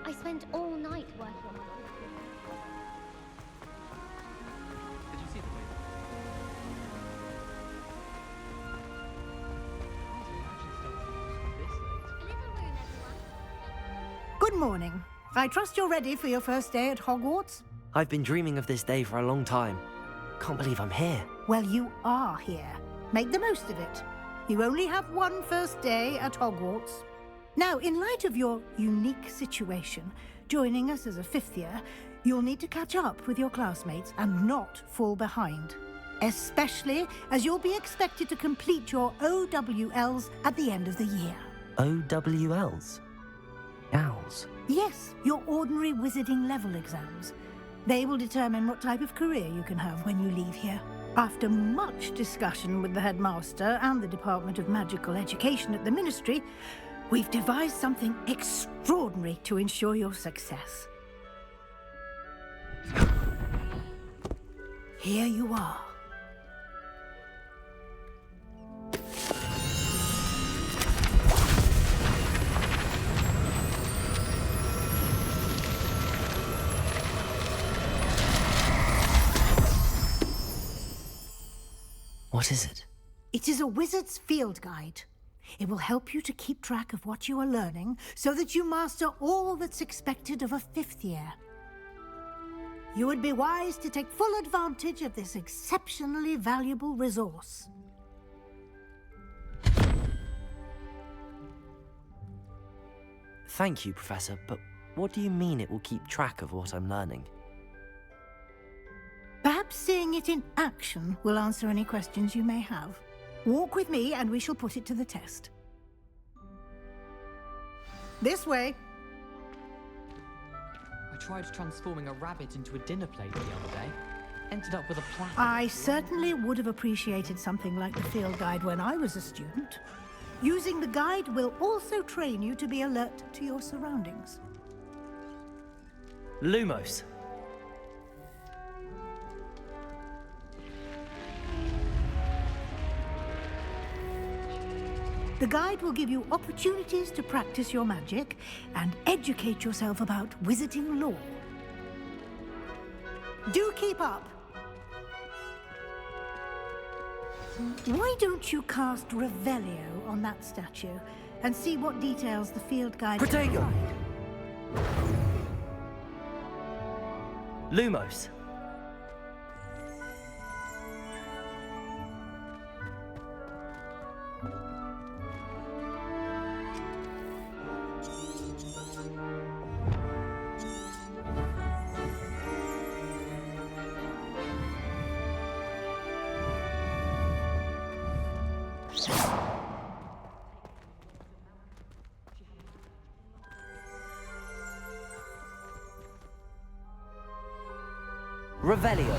I spent all night working on my courses. Did you see the way? Good morning. I trust you're ready for your first day at Hogwarts? I've been dreaming of this day for a long time. Can't believe I'm here. Well, you are here. Make the most of it. You only have one first day at Hogwarts. Now, in light of your unique situation, joining us as a fifth year, you'll need to catch up with your classmates and not fall behind. Especially as you'll be expected to complete your OWLs at the end of the year. OWLs? Owls? Yes, your ordinary wizarding level exams. They will determine what type of career you can have when you leave here. After much discussion with the headmaster and the Department of Magical Education at the Ministry, we've devised something extraordinary to ensure your success. Here you are. What is it? It is a wizard's field guide. It will help you to keep track of what you are learning so that you master all that's expected of a fifth year. You would be wise to take full advantage of this exceptionally valuable resource. Thank you, Professor, but what do you mean it will keep track of what I'm learning? Perhaps seeing it in action will answer any questions you may have. Walk with me and we shall put it to the test. This way. I tried transforming a rabbit into a dinner plate the other day. Ended up with a platter. I certainly would have appreciated something like the field guide when I was a student. Using the guide will also train you to be alert to your surroundings. Lumos. The guide will give you opportunities to practice your magic and educate yourself about wizarding lore. Do keep up! Why don't you cast Revelio on that statue and see what details the field guide can Protego! provide? Lumos. Revelio.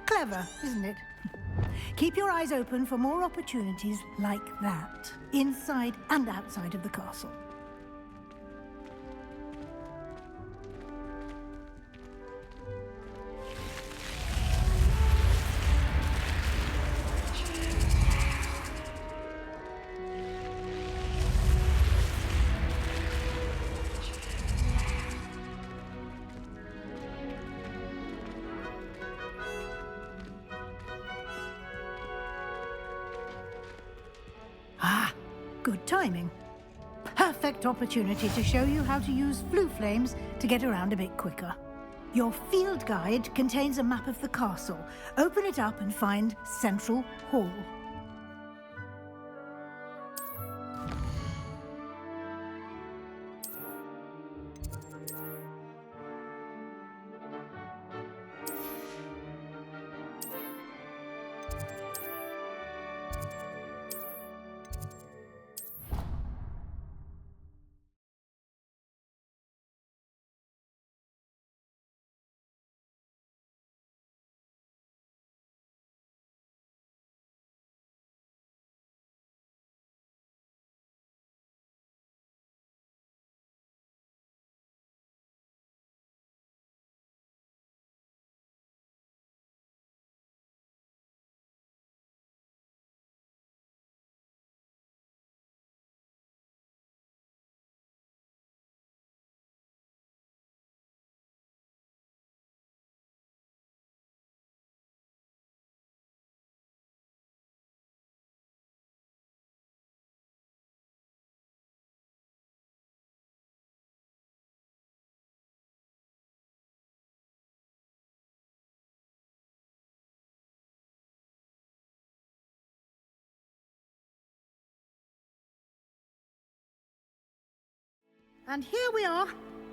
Clever, isn't it? Keep your eyes open for more opportunities like that, inside and outside of the castle. Ah, good timing. Perfect opportunity to show you how to use flue flames to get around a bit quicker. Your field guide contains a map of the castle. Open it up and find Central Hall. And here we are.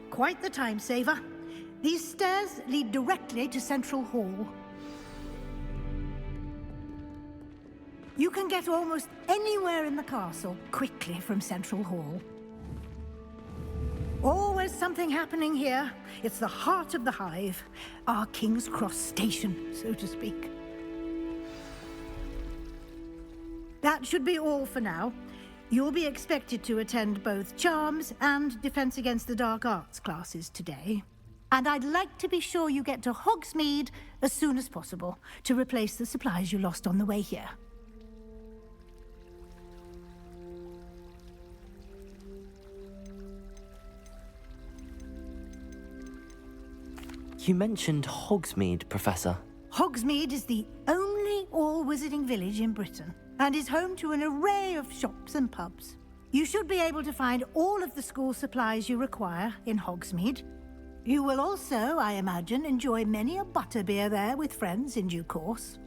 Quite the time saver. These stairs lead directly to Central Hall. You can get almost anywhere in the castle quickly from Central Hall. Always something happening here. It's the heart of the hive, our King's Cross station, so to speak. That should be all for now. You'll be expected to attend both Charms and Defense Against the Dark Arts classes today. And I'd like to be sure you get to Hogsmeade as soon as possible to replace the supplies you lost on the way here. You mentioned Hogsmeade, Professor. Hogsmeade is the only all-wizarding village in Britain and is home to an array of shops and pubs. You should be able to find all of the school supplies you require in Hogsmeade. You will also, I imagine, enjoy many a butterbeer there with friends in due course.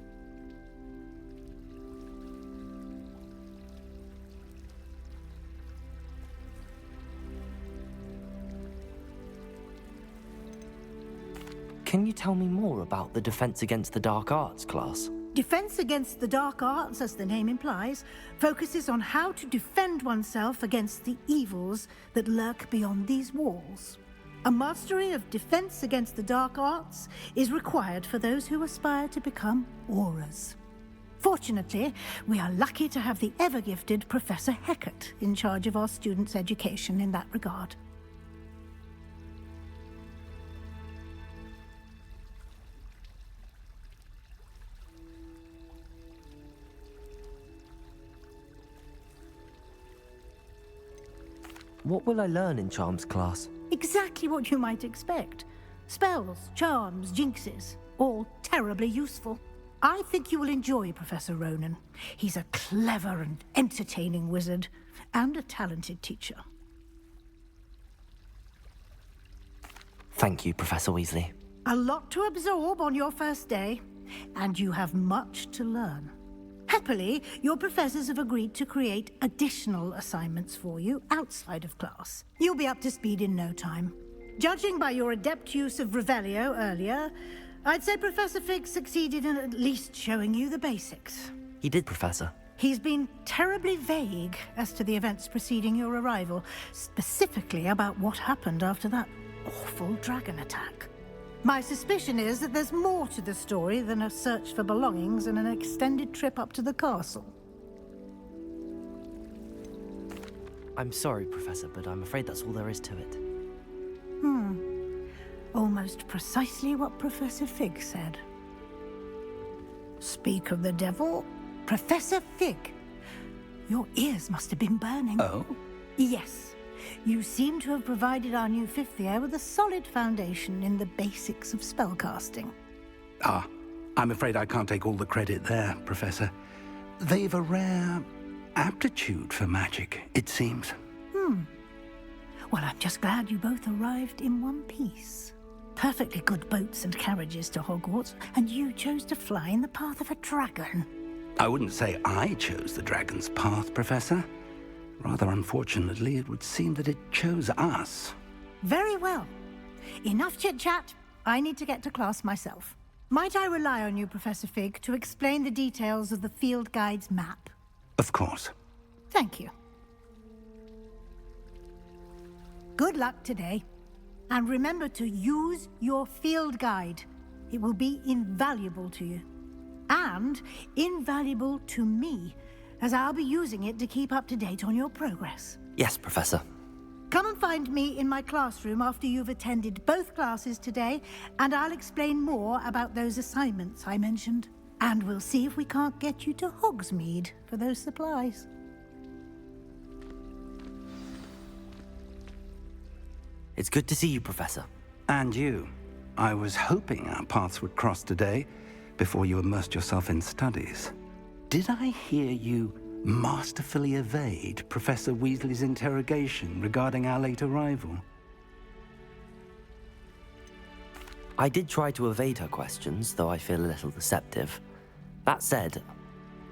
Can you tell me more about the Defense Against the Dark Arts class? Defense Against the Dark Arts, as the name implies, focuses on how to defend oneself against the evils that lurk beyond these walls. A mastery of Defense Against the Dark Arts is required for those who aspire to become auras. Fortunately, we are lucky to have the ever-gifted Professor Hecat in charge of our students' education in that regard. What will I learn in Charms class? Exactly what you might expect. Spells, charms, jinxes, all terribly useful. I think you will enjoy Professor Ronan. He's a clever and entertaining wizard, and a talented teacher. Thank you, Professor Weasley. A lot to absorb on your first day, and you have much to learn. Happily, your professors have agreed to create additional assignments for you outside of class. You'll be up to speed in no time. Judging by your adept use of Revelio earlier, I'd say Professor Fig succeeded in at least showing you the basics. He did, Professor. He's been terribly vague as to the events preceding your arrival, specifically about what happened after that awful dragon attack. My suspicion is that there's more to the story than a search for belongings and an extended trip up to the castle. I'm sorry, Professor, but I'm afraid that's all there is to it. Almost precisely what Professor Fig said. Speak of the devil, Professor Fig. Your ears must have been burning. Oh? Yes. You seem to have provided our new fifth year with a solid foundation in the basics of spellcasting. Ah, I'm afraid I can't take all the credit there, Professor. They've a rare aptitude for magic, it seems. Well, I'm just glad you both arrived in one piece. Perfectly good boats and carriages to Hogwarts, and you chose to fly in the path of a dragon. I wouldn't say I chose the dragon's path, Professor. Rather unfortunately, it would seem that it chose us. Very well. Enough chit-chat. I need to get to class myself. Might I rely on you, Professor Fig, to explain the details of the field guide's map? Of course. Thank you. Good luck today. And remember to use your field guide. It will be invaluable to you. And invaluable to me, as I'll be using it to keep up to date on your progress. Yes, Professor. Come and find me in my classroom after you've attended both classes today, and I'll explain more about those assignments I mentioned. And we'll see if we can't get you to Hogsmeade for those supplies. It's good to see you, Professor. And you. I was hoping our paths would cross today, before you immersed yourself in studies. Did I hear you masterfully evade Professor Weasley's interrogation regarding our late arrival? I did try to evade her questions, though I feel a little deceptive. That said,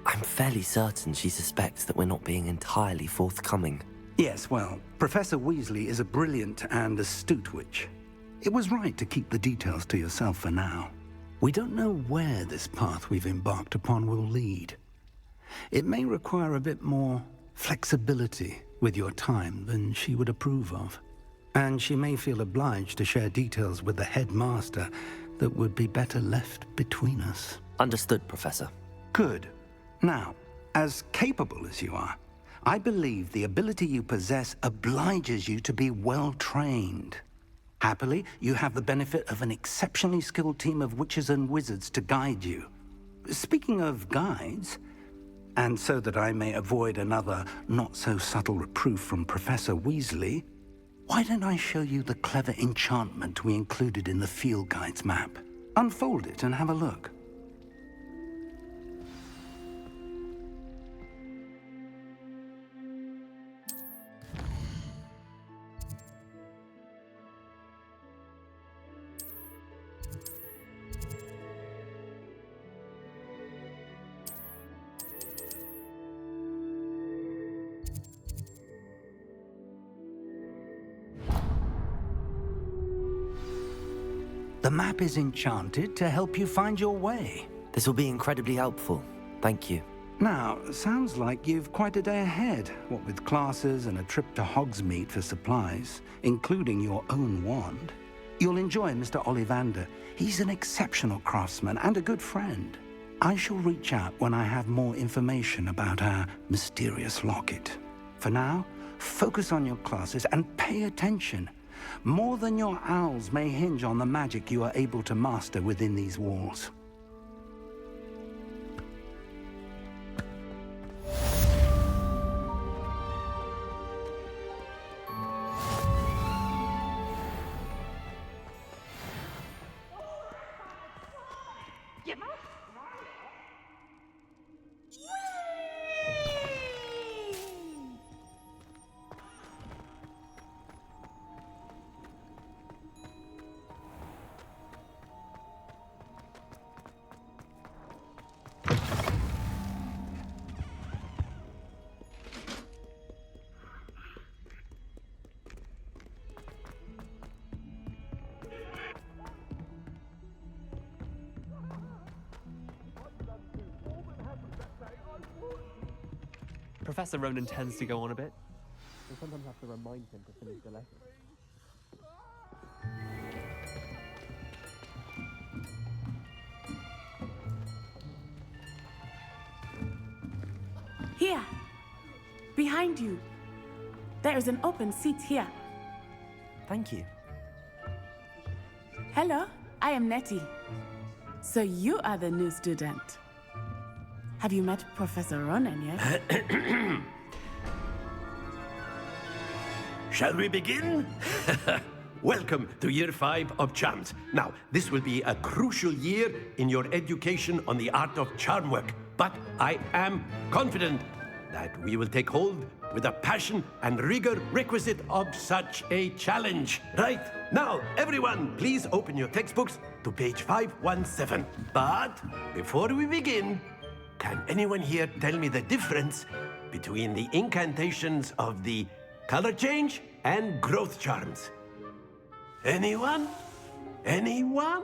I'm fairly certain she suspects that we're not being entirely forthcoming. Yes, well, Professor Weasley is a brilliant and astute witch. It was right to keep the details to yourself for now. We don't know where this path we've embarked upon will lead. It may require a bit more flexibility with your time than she would approve of. And she may feel obliged to share details with the headmaster that would be better left between us. Understood, Professor. Good. Now, as capable as you are, I believe the ability you possess obliges you to be well trained. Happily, you have the benefit of an exceptionally skilled team of witches and wizards to guide you. Speaking of guides, and so that I may avoid another not-so-subtle reproof from Professor Weasley, why don't I show you the clever enchantment we included in the field guide's map? Unfold it and have a look. The map is enchanted to help you find your way. This will be incredibly helpful. Thank you. Now, sounds like you've quite a day ahead, what with classes and a trip to Hogsmeade for supplies, including your own wand. You'll enjoy Mr. Ollivander. He's an exceptional craftsman and a good friend. I shall reach out when I have more information about our mysterious locket. For now, focus on your classes and pay attention. More than your owls may hinge on the magic you are able to master within these walls. Professor Ronan tends to go on a bit. We sometimes have to remind him to finish the lesson. Here, behind you. There is an open seat here. Thank you. Hello, I am Nettie. So you are the new student. Have you met Professor Ronan yet? Shall we begin? Welcome to Year 5 of Charms. Now, this will be a crucial year in your education on the art of charm work, but I am confident that we will take hold with the passion and rigor requisite of such a challenge. Right, now, everyone, please open your textbooks to page 517. But before we begin, can anyone here tell me the difference between the incantations of the color change and growth charms? Anyone? Anyone?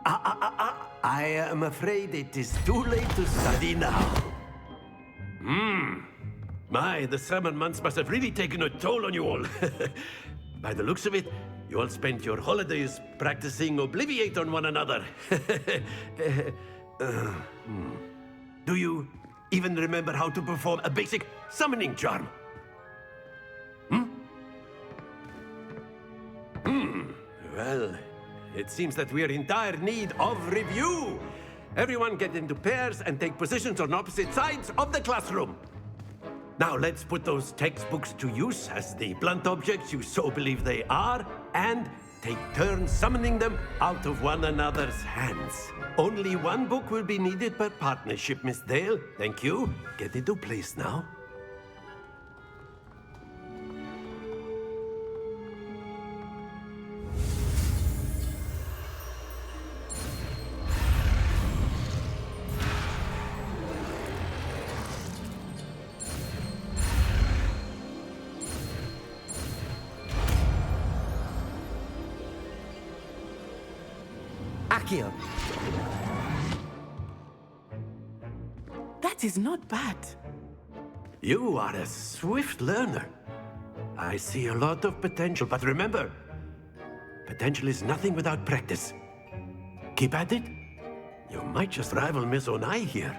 I am afraid it is too late to study now. My, the summer months must have really taken a toll on you all. By the looks of it, you all spent your holidays practicing Obliviate on one another. Do you even remember how to perform a basic summoning charm? Well, it seems that we are in dire need of review. Everyone get into pairs and take positions on opposite sides of the classroom. Now let's put those textbooks to use as the blunt objects you so believe they are, and take turns summoning them out of one another's hands. Only one book will be needed per partnership, Miss Dale. Thank you. Get into place now. Akio. That is not bad. You are a swift learner. I see a lot of potential, but remember, potential is nothing without practice. Keep at it. You might just rival Miss Onai here.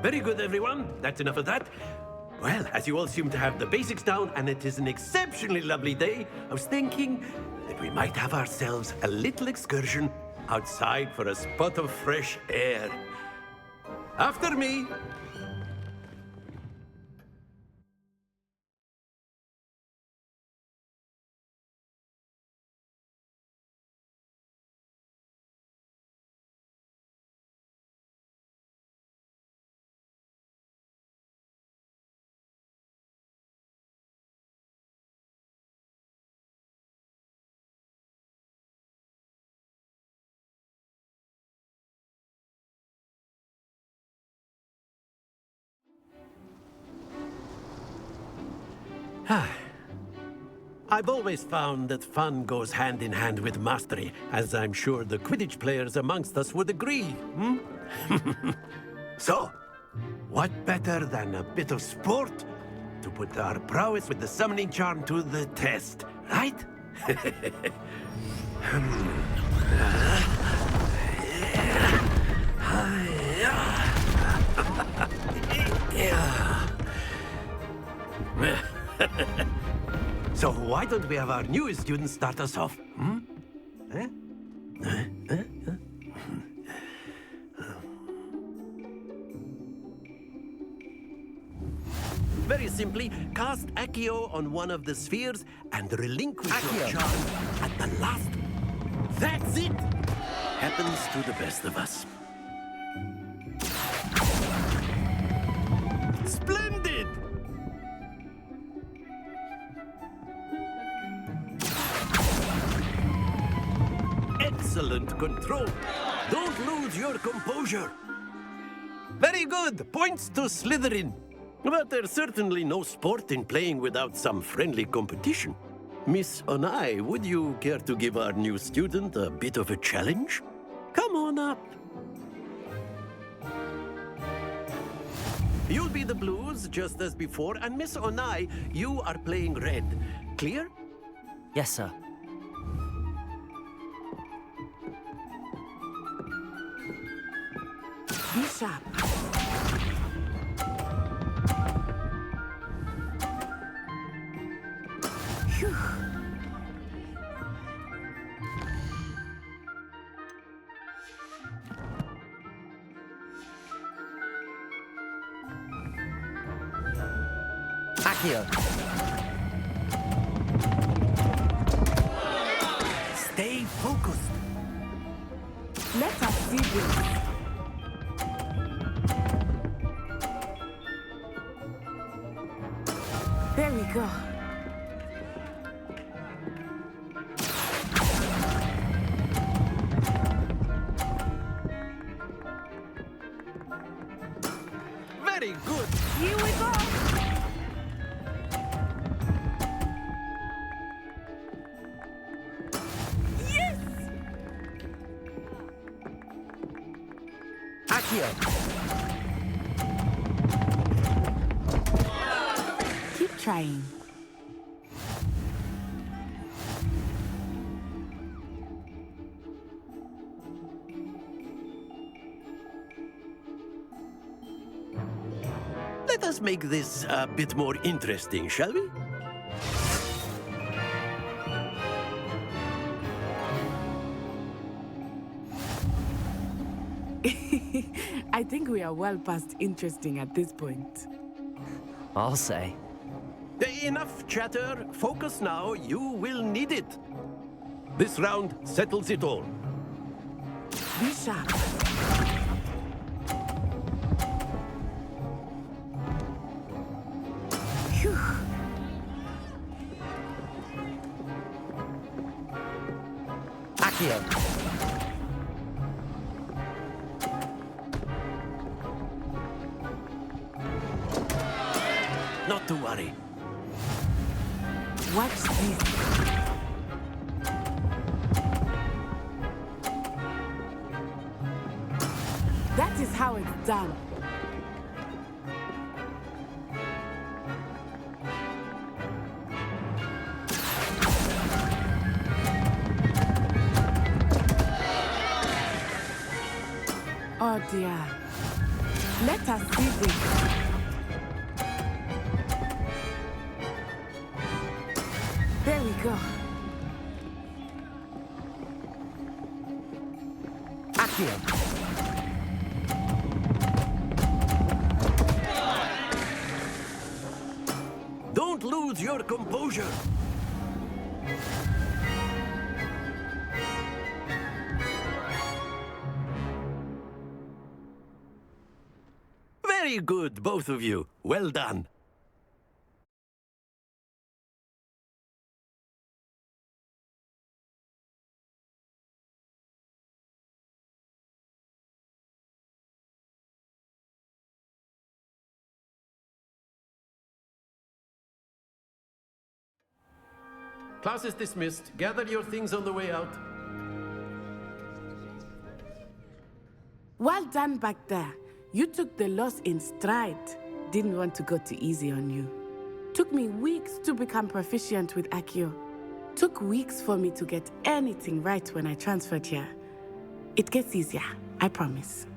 Very good, everyone. That's enough of that. Well, as you all seem to have the basics down, and it is an exceptionally lovely day, I was thinking that we might have ourselves a little excursion outside for a spot of fresh air. After me. I've always found that fun goes hand in hand with mastery, as I'm sure the Quidditch players amongst us would agree. So, what better than a bit of sport to put our prowess with the summoning charm to the test, right? So why don't we have our newest student start us off? Very simply, cast Accio on one of the spheres and relinquish your charm at the last. That's it! Happens to the best of us. Splendid! Excellent control. Don't lose your composure. Very good. Points to Slytherin. But there's certainly no sport in playing without some friendly competition. Miss Onai, would you care to give our new student a bit of a challenge? Come on up. You'll be the blues, just as before, and Miss Onai, you are playing red. Clear? Yes, sir. Be sharp. Phew. Akio. Stay focused. Let us see this. There we go. Very good. Here we go. Yes! Akio. Keep trying. Let us make this a bit more interesting, shall we? I think we are well past interesting at this point. I'll say. Enough chatter. Focus now. You will need it. This round settles it all. Be sharp. Phew. Akio. Not to worry. Watch this. That is how it's done. Oh dear. Let us see this. There we go. Accio! Don't lose your composure. Very good, both of you. Well done. Class is dismissed. Gather your things on the way out. Well done back there. You took the loss in stride. Didn't want to go too easy on you. Took me weeks to become proficient with Accio. Took weeks for me to get anything right when I transferred here. It gets easier, I promise.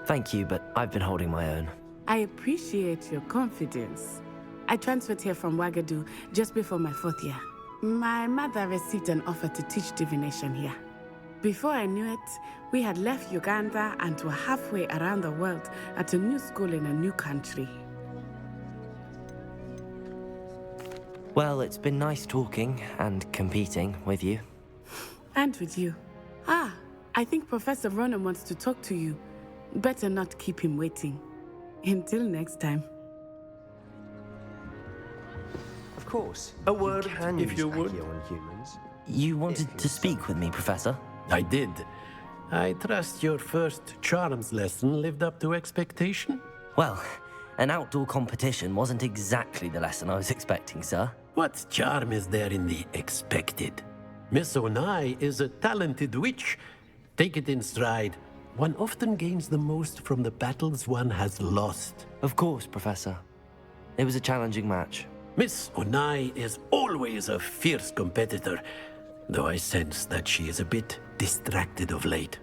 Thank you, but I've been holding my own. I appreciate your confidence. I transferred here from Ouagadougou just before my 4th year. My mother received an offer to teach divination here. Before I knew it, we had left Uganda and were halfway around the world at a new school in a new country. Well, it's been nice talking and competing with you. And with you. Ah, I think Professor Ronan wants to talk to you. Better not keep him waiting. Until next time. Of course. A word, can if use you would. Accio on humans. You wanted to speak with me, Professor? I did. I trust your first charms lesson lived up to expectation? Well, an outdoor competition wasn't exactly the lesson I was expecting, sir. What charm is there in the expected? Miss Onai is a talented witch. Take it in stride. One often gains the most from the battles one has lost. Of course, Professor. It was a challenging match. Miss Onai is always a fierce competitor, though I sense that she is a bit distracted of late.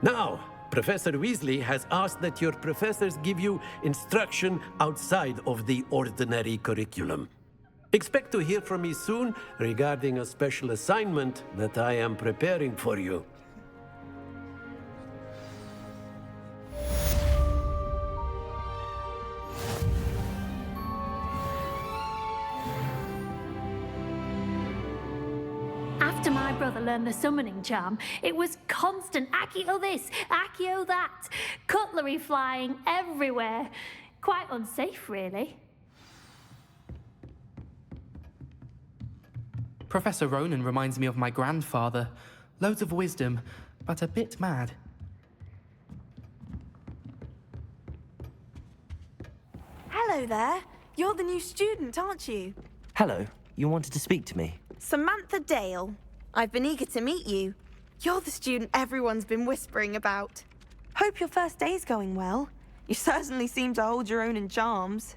Now, Professor Weasley has asked that your professors give you instruction outside of the ordinary curriculum. Expect to hear from me soon regarding a special assignment that I am preparing for you. After my brother learned the summoning charm, it was constant Accio this, Accio that, cutlery flying everywhere. Quite unsafe, really. Professor Ronan reminds me of my grandfather. Loads of wisdom, but a bit mad. Hello there. You're the new student, aren't you? Hello, you wanted to speak to me? Samantha Dale. I've been eager to meet you. You're the student everyone's been whispering about. Hope your first day's going well. You certainly seem to hold your own in charms.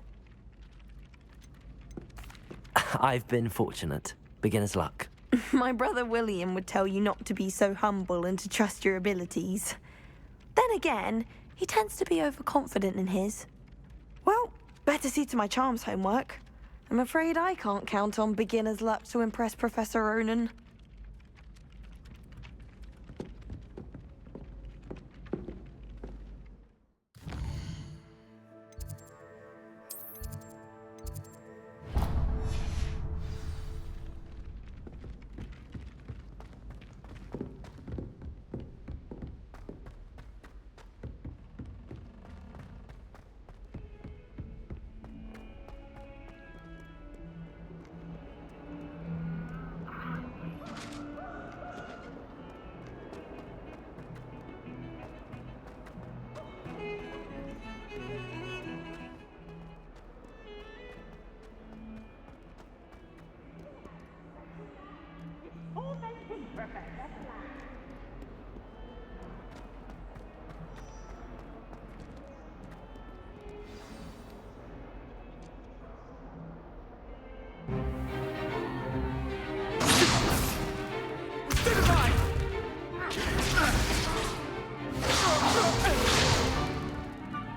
I've been fortunate. Beginner's luck. My brother William would tell you not to be so humble and to trust your abilities. Then again, he tends to be overconfident in his. Well, better see to my charms homework. I'm afraid I can't count on beginner's luck to impress Professor Ronan.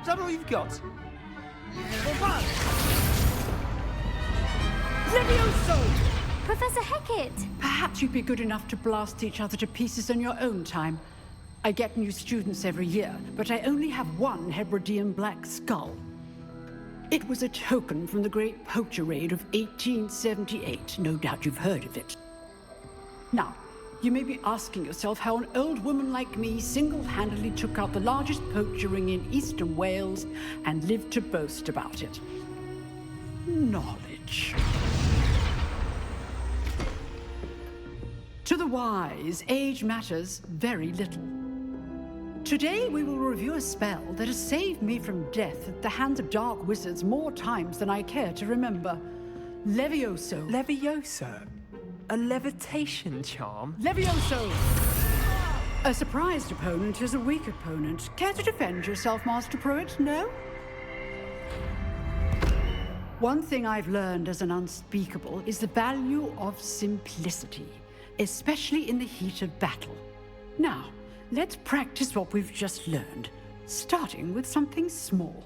Is that all you've got? Levioso! Professor Hecat! Perhaps you'd be good enough to blast each other to pieces in your own time. I get new students every year, but I only have one Hebridean black skull. It was a token from the Great Poacher Raid of 1878. No doubt you've heard of it. Now, you may be asking yourself how an old woman like me single-handedly took out the largest poacher ring in eastern Wales and lived to boast about it. Knowledge. To the wise, age matters very little. Today we will review a spell that has saved me from death at the hands of dark wizards more times than I care to remember. Levioso. Levioso? A levitation charm? Levioso! A surprised opponent is a weak opponent. Care to defend yourself, Master Pruitt? No? One thing I've learned as an unspeakable is the value of simplicity, especially in the heat of battle. Now, let's practice what we've just learned, starting with something small.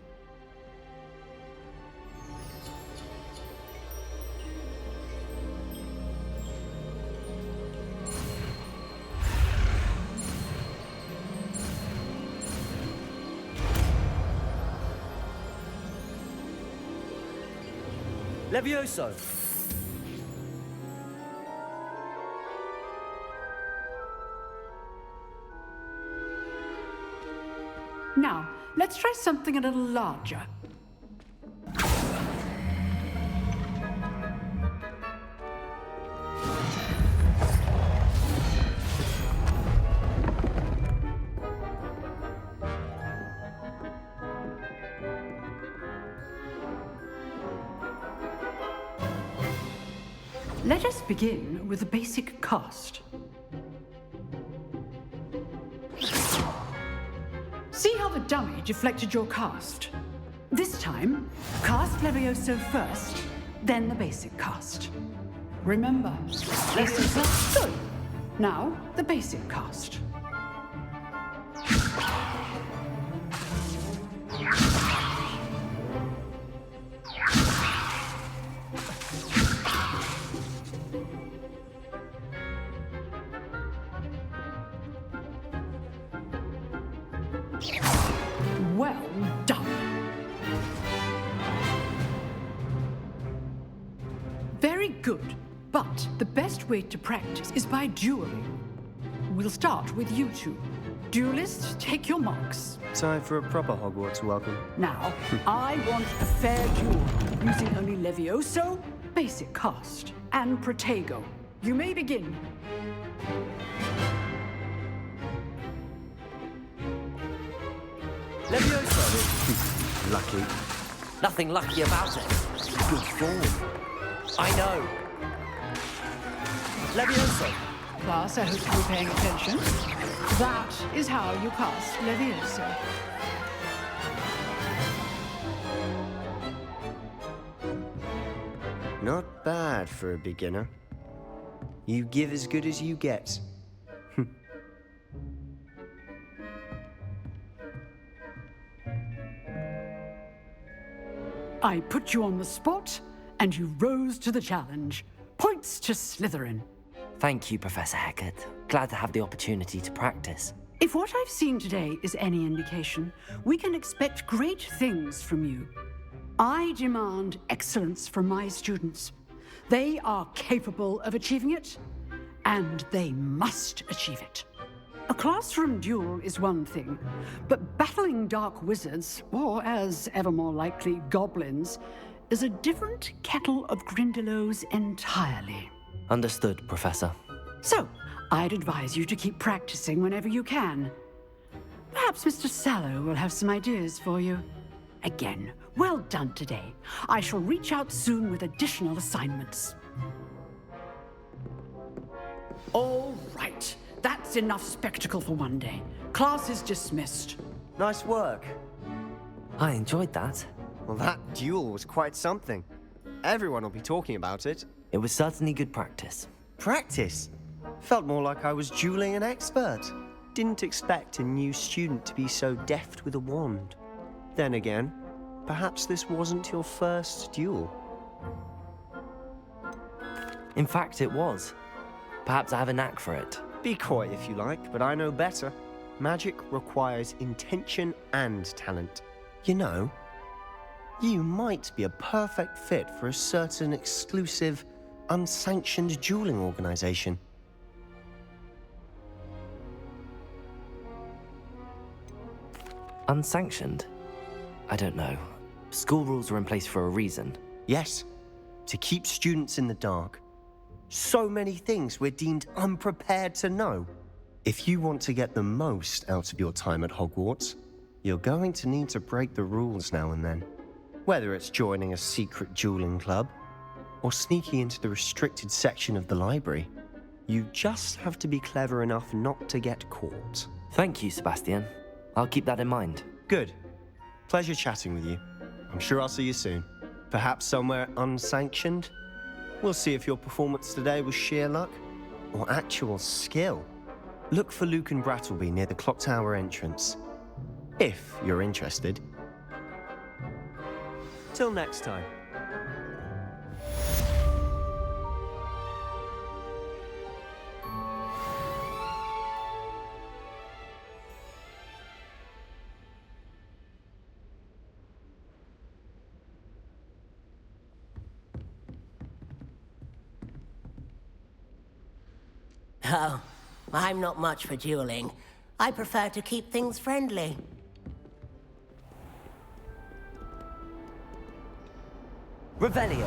Levioso! Now, let's try something a little larger. Let us begin with the basic cast. See how the dummy deflected your cast? This time, cast Levioso first, then the basic cast. Remember, lessons are good. Now, the basic cast. Well done. Very good, but the best way to practice is by dueling. We'll start with you two. Duelists, take your marks. Time for a proper Hogwarts welcome. Now, I want a fair duel, using only Levioso, basic cast, and Protego. You may begin. Levioso! Lucky. Nothing lucky about it. Good form. I know. Levioso! Class, I hope you were paying attention. That is how you cast Levioso. Not bad for a beginner. You give as good as you get. I put you on the spot, and you rose to the challenge. Points to Slytherin. Thank you, Professor Hecat. Glad to have the opportunity to practice. If what I've seen today is any indication, we can expect great things from you. I demand excellence from my students. They are capable of achieving it, and they must achieve it. A classroom duel is one thing, but battling dark wizards, or as ever more likely, goblins, is a different kettle of Grindylows entirely. Understood, Professor. So, I'd advise you to keep practicing whenever you can. Perhaps Mr. Sallow will have some ideas for you. Again, well done today. I shall reach out soon with additional assignments. All right. That's enough spectacle for one day. Class is dismissed. Nice work. I enjoyed that. Well, that duel was quite something. Everyone will be talking about it. It was certainly good practice. Practice? Felt more like I was dueling an expert. Didn't expect a new student to be so deft with a wand. Then again, perhaps this wasn't your first duel. In fact, it was. Perhaps I have a knack for it. Be coy if you like, but I know better. Magic requires intention and talent. You know, you might be a perfect fit for a certain exclusive, unsanctioned dueling organization. Unsanctioned? I don't know. School rules are in place for a reason. Yes, to keep students in the dark. So many things we're deemed unprepared to know. If you want to get the most out of your time at Hogwarts, you're going to need to break the rules now and then. Whether it's joining a secret dueling club, or sneaking into the restricted section of the library, you just have to be clever enough not to get caught. Thank you, Sebastian. I'll keep that in mind. Good. Pleasure chatting with you. I'm sure I'll see you soon. Perhaps somewhere unsanctioned? We'll see if your performance today was sheer luck or actual skill. Look for Luke and Brattleby near the clock tower entrance, if you're interested. Till next time. Oh, I'm not much for dueling. I prefer to keep things friendly. Revelio.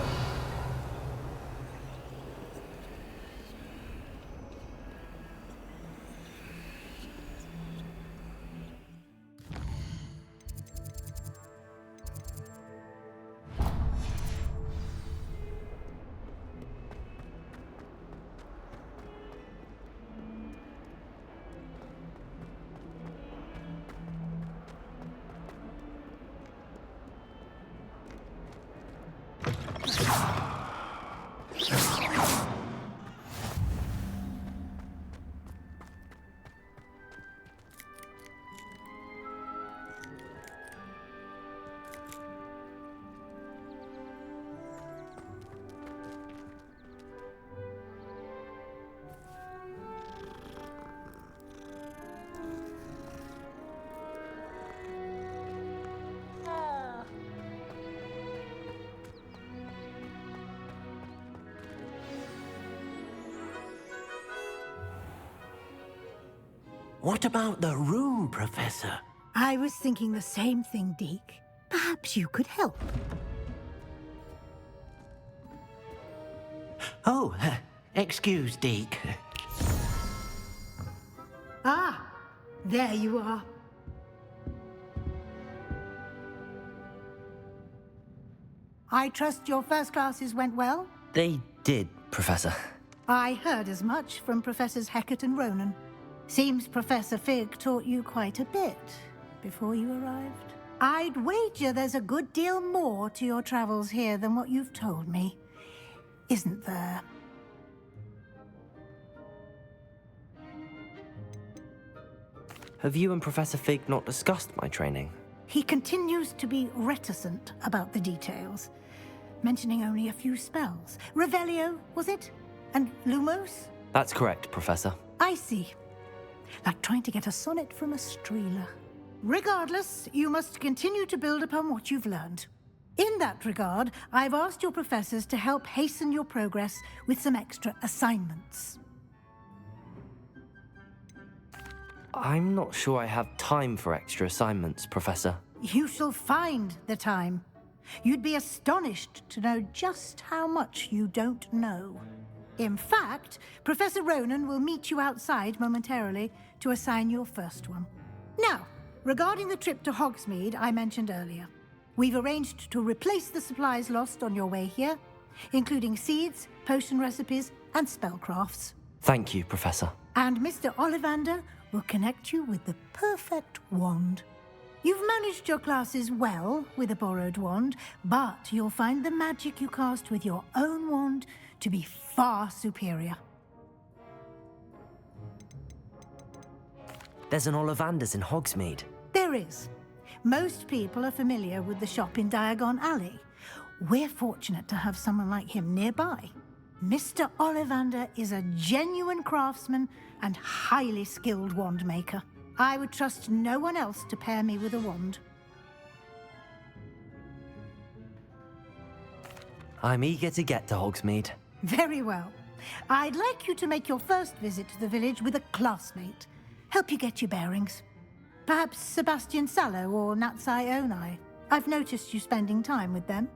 What about the room, Professor? I was thinking the same thing, Deke. Perhaps you could help. Oh, excuse, Deke. Ah, there you are. I trust your first classes went well? They did, Professor. I heard as much from Professors Hecat and Ronan. Seems Professor Fig taught you quite a bit before you arrived. I'd wager there's a good deal more to your travels here than what you've told me, isn't there? Have you and Professor Fig not discussed my training? He continues to be reticent about the details, mentioning only a few spells. Revelio, was it? And Lumos? That's correct, Professor. I see. Like trying to get a sonnet from a streeler. Regardless, you must continue to build upon what you've learned. In that regard, I've asked your professors to help hasten your progress with some extra assignments. I'm not sure I have time for extra assignments, Professor. You shall find the time. You'd be astonished to know just how much you don't know. In fact, Professor Ronan will meet you outside momentarily to assign your first one. Now, regarding the trip to Hogsmeade I mentioned earlier, we've arranged to replace the supplies lost on your way here, including seeds, potion recipes, and spellcrafts. Thank you, Professor. And Mr. Ollivander will connect you with the perfect wand. You've managed your classes well with a borrowed wand, but you'll find the magic you cast with your own wand to be far superior. There's an Ollivander's in Hogsmeade. There is. Most people are familiar with the shop in Diagon Alley. We're fortunate to have someone like him nearby. Mr. Ollivander is a genuine craftsman and highly skilled wand maker. I would trust no one else to pair me with a wand. I'm eager to get to Hogsmeade. Very well. I'd like you to make your first visit to the village with a classmate. Help you get your bearings. Perhaps Sebastian Sallow or Natsai Onai. I've noticed you spending time with them.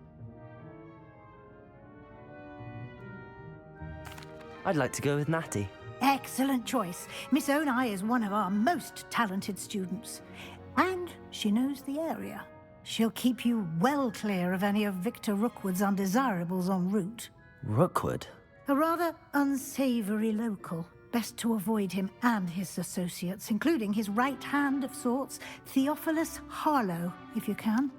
I'd like to go with Natty. Excellent choice. Miss Onai is one of our most talented students. And she knows the area. She'll keep you well clear of any of Victor Rookwood's undesirables en route. Rookwood? A rather unsavory local. Best to avoid him and his associates, including his right hand of sorts, Theophilus Harlow, if you can.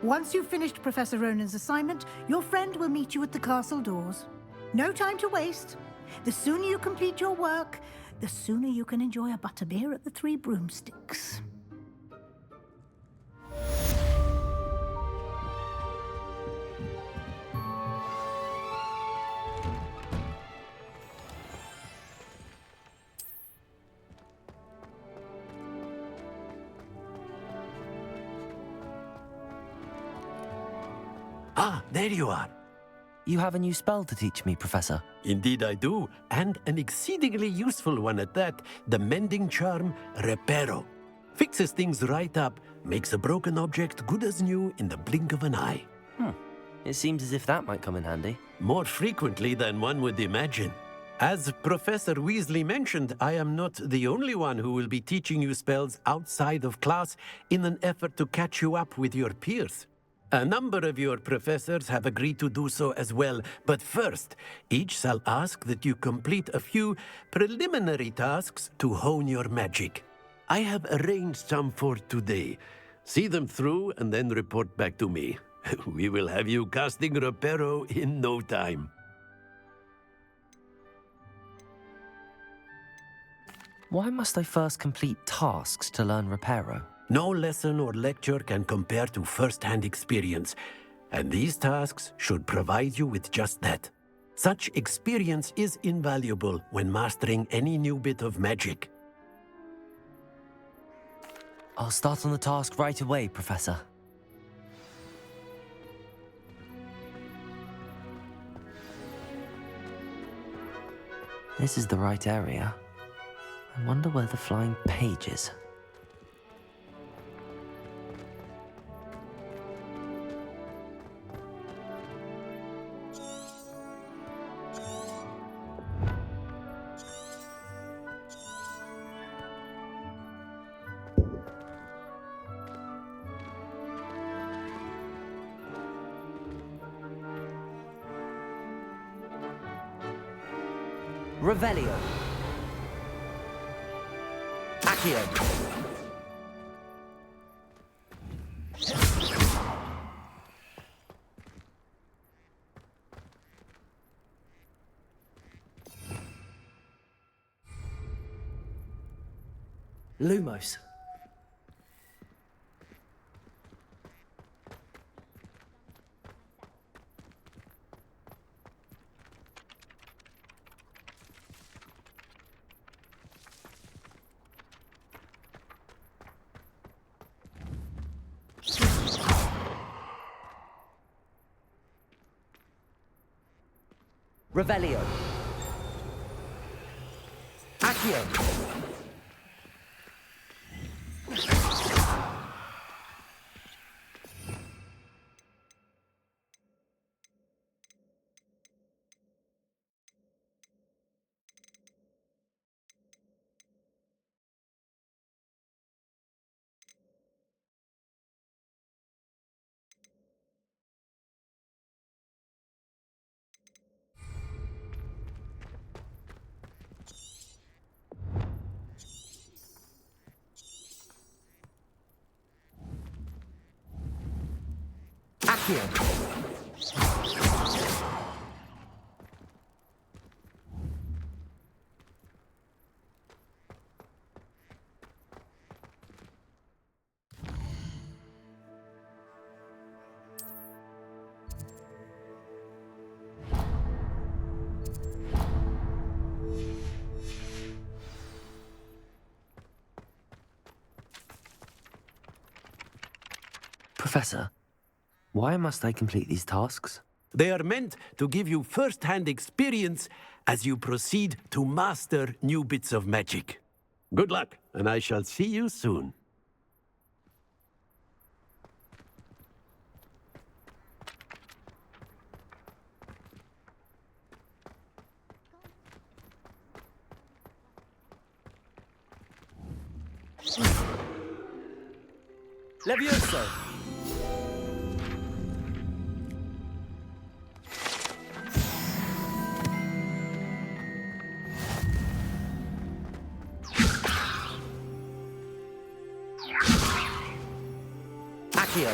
Once you've finished Professor Ronan's assignment, your friend will meet you at the castle doors. No time to waste. The sooner you complete your work, the sooner you can enjoy a butterbeer at the Three Broomsticks. Ah, there you are. You have a new spell to teach me, Professor. Indeed I do, and an exceedingly useful one at that, the mending charm Reparo. Fixes things right up, makes a broken object good as new in the blink of an eye. It seems as if that might come in handy. More frequently than one would imagine. As Professor Weasley mentioned, I am not the only one who will be teaching you spells outside of class in an effort to catch you up with your peers. A number of your professors have agreed to do so as well, but first, each shall ask that you complete a few preliminary tasks to hone your magic. I have arranged some for today. See them through and then report back to me. We will have you casting Reparo in no time. Why must I first complete tasks to learn Reparo? No lesson or lecture can compare to first-hand experience, and these tasks should provide you with just that. Such experience is invaluable when mastering any new bit of magic. I'll start on the task right away, Professor. This is the right area. I wonder where the flying page is. Revelio. Accio. Lumos. Revelio. Accio. Accio. Professor, why must I complete these tasks? They are meant to give you first-hand experience as you proceed to master new bits of magic. Good luck, and I shall see you soon. Levioso! Accio!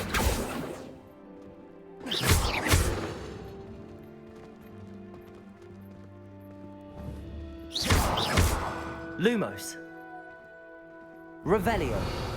Lumos. Revelio.